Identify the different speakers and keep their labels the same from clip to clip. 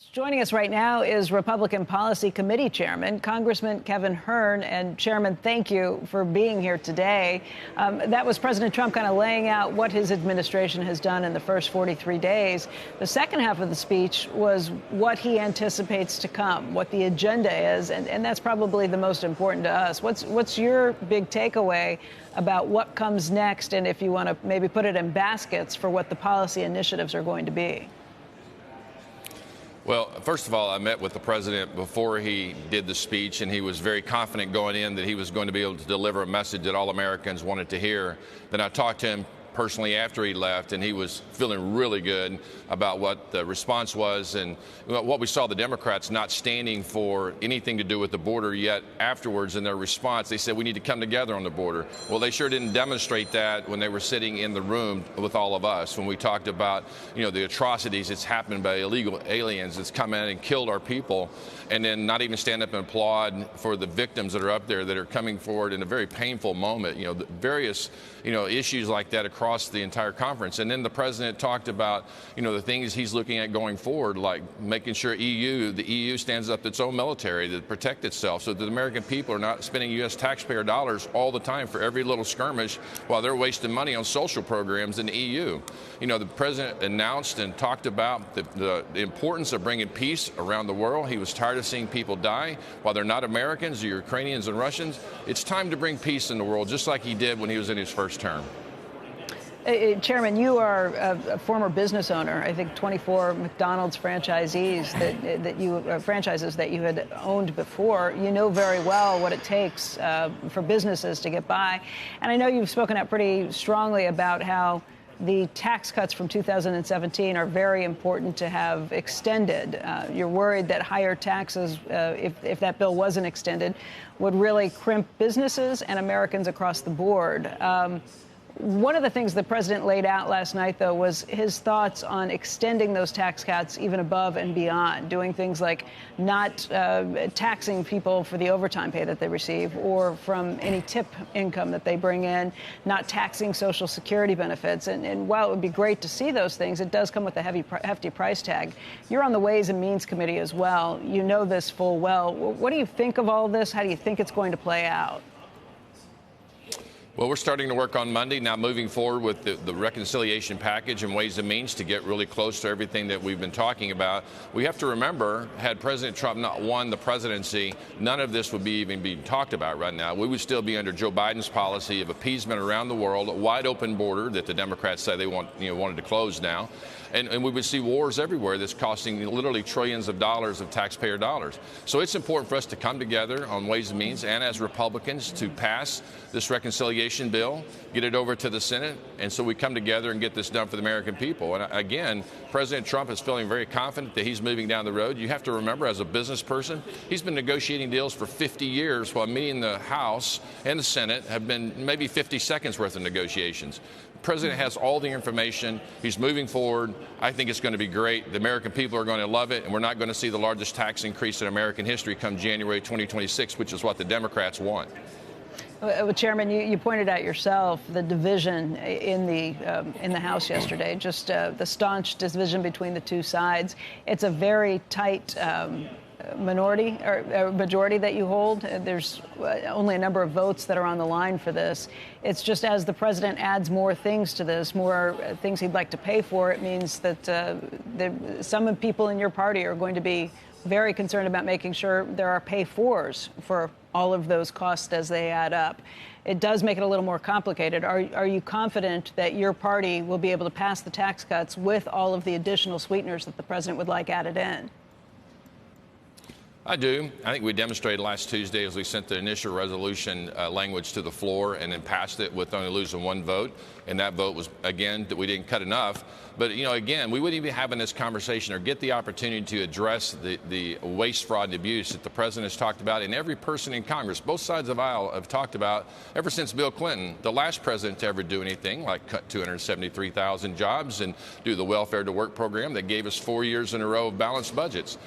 Speaker 1: Joining us right now is Republican Policy Committee Chairman, Congressman Kevin Hern. And Chairman, thank you for being here today. That was President Trump kind of laying out what his administration has done in the first 43 days. The second half of the speech was what he anticipates to come, what the agenda is, and that's probably the most important to us. What's your big takeaway about what comes next, and if you want to maybe put it in baskets for what the policy initiatives are going to be?
Speaker 2: Well, first of all, I met with the president before he did the speech, and he was very confident going in that he was going to be able to deliver a message that all Americans wanted to hear. Then I talked to him personally after he left, and he was feeling really good about what the response was and what we saw the Democrats not standing for anything to do with the border, yet afterwards in their response they said we need to come together on the border. Well, they sure didn't demonstrate that when they were sitting in the room with all of us when we talked about the atrocities that's happened by illegal aliens that's come in and killed our people, and then not even stand up and applaud for the victims that are up there that are coming forward in a very painful moment. The various issues like that across the entire conference. And then the president talked about the things he's looking at going forward, like making sure the EU stands up its own military to protect itself so that the American people are not spending U.S. taxpayer dollars all the time for every little skirmish while they're wasting money on social programs in the EU. The president announced and talked about the importance of bringing peace around the world. He was tired of seeing people die while they're not Americans or Ukrainians and Russians. It's time to bring peace in the world, just like he did when he was in his first term.
Speaker 1: Chairman, you are a former business owner. I think 24 McDonald's franchises that you had owned before. You know very well what it takes for businesses to get by. And I know you've spoken out pretty strongly about how the tax cuts from 2017 are very important to have extended. You're worried that higher taxes, if that bill wasn't extended, would really crimp businesses and Americans across the board. One of the things the president laid out last night, though, was his thoughts on extending those tax cuts even above and beyond, doing things like not taxing people for the overtime pay that they receive or from any tip income that they bring in, not taxing Social Security benefits. And while it would be great to see those things, it does come with a hefty price tag. You're on the Ways and Means Committee as well. You know this full well. What do you think of all this? How do you think it's going to play out?
Speaker 2: Well, we're starting to work on Monday, now moving forward with the reconciliation package and Ways and Means to get really close to everything that we've been talking about. We have to remember, had President Trump not won the presidency, none of this would be even being talked about right now. We would still be under Joe Biden's policy of appeasement around the world, a wide open border that the Democrats say they wanted to close now. And we would see wars everywhere that's costing literally trillions of dollars of taxpayer dollars. So it's important for us to come together on Ways and Means and as Republicans to pass this reconciliation bill, get it over to the Senate, and so we come together and get this done for the American people. And again, President Trump is feeling very confident that he's moving down the road. You have to remember, as a business person, he's been negotiating deals for 50 years while me and the House and the Senate have been maybe 50 seconds worth of negotiations. The president has all the information. He's moving forward. I think it's going to be great. The American people are going to love it, and we're not going to see the largest tax increase in American history come January 2026, which is what the Democrats want.
Speaker 1: Well, Chairman, you pointed out yourself the division in the House yesterday, just the staunch division between the two sides. It's a very tight minority or majority that you hold. There's only a number of votes that are on the line for this. It's just as the president adds more things to this, more things he'd like to pay for, it means that some people in your party are going to be very concerned about making sure there are pay-fors for all of those costs as they add up. It does make it a little more complicated. Are you confident that your party will be able to pass the tax cuts with all of the additional sweeteners that the president would like added in?
Speaker 2: I do. I think we demonstrated last Tuesday as we sent the initial resolution language to the floor and then passed it with only losing one vote. And that vote was, again, that we didn't cut enough. But, again, we wouldn't even be having this conversation or get the opportunity to address the waste, fraud, and abuse that the president has talked about and every person in Congress, both sides of the aisle, have talked about ever since Bill Clinton, the last president to ever do anything like cut 273,000 jobs and do the welfare to work program that gave us 4 years in a row of balanced budgets.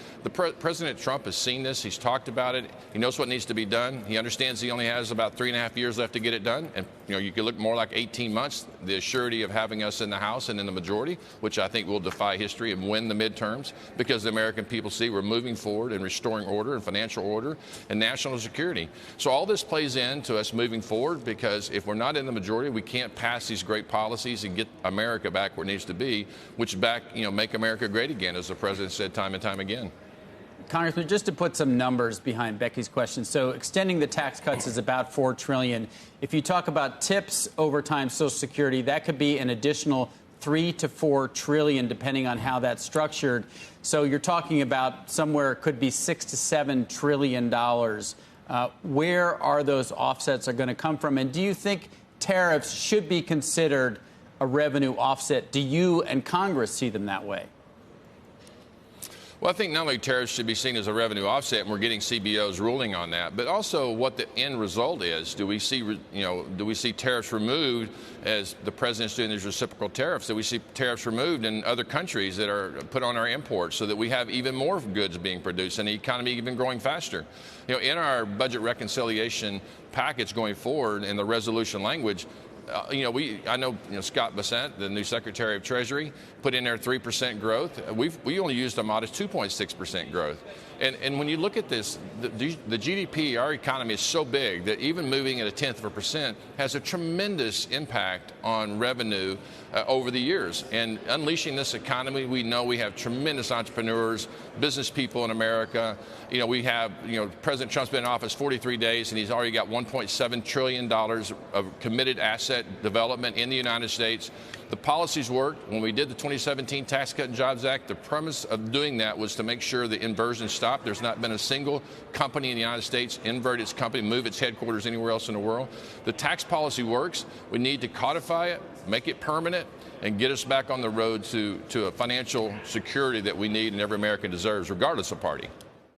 Speaker 2: President Trump has seen this. He's talked about it. He knows what needs to be done. He understands he only has about 3.5 years left to get it done. And, you could look more like 18 months, the surety of having us in the House and in the majority. story, which I think will defy history and win the midterms, because the American people see we're moving forward and restoring order and financial order and national security. So all this plays into us moving forward, because if we're not in the majority, we can't pass these great policies and get America back where it needs to be, which make America great again, as the president said time and time again.
Speaker 3: Congressman, just to put some numbers behind Becky's question, so extending the tax cuts is about $4 trillion. If you talk about tips, overtime, Social Security, that could be an additional $3 to $4 trillion, depending on how that's structured. So you're talking about somewhere it could be $6 to $7 trillion. Where are those offsets are going to come from? And do you think tariffs should be considered a revenue offset? Do you and Congress see them that way?
Speaker 2: Well, I think not only tariffs should be seen as a revenue offset, and we're getting CBO's ruling on that, but also what the end result is. Do we see tariffs removed, as the president's doing these reciprocal tariffs? Do we see tariffs removed in other countries that are put on our imports, so that we have even more goods being produced and the economy even growing faster? In our budget reconciliation package going forward, in the resolution language, I know Scott Bessent, the new Secretary of Treasury, put in there 3% growth. We only used a modest 2.6% growth. And when you look at this, the GDP, our economy is so big that even moving at 0.1% has a tremendous impact on revenue over the years. And unleashing this economy, we know we have tremendous entrepreneurs, business people in America. We have, President Trump's been in office 43 days, and he's already got $1.7 trillion of committed asset development in the United States. The policies worked. When we did the 2017 Tax Cut and Jobs Act, the premise of doing that was to make sure the inversion stopped. There's not been a single company in the United States invert its company, move its headquarters anywhere else in the world. The tax policy works. We need to codify it, make it permanent, and get us back on the road to a financial security that we need and every American deserves, regardless of party.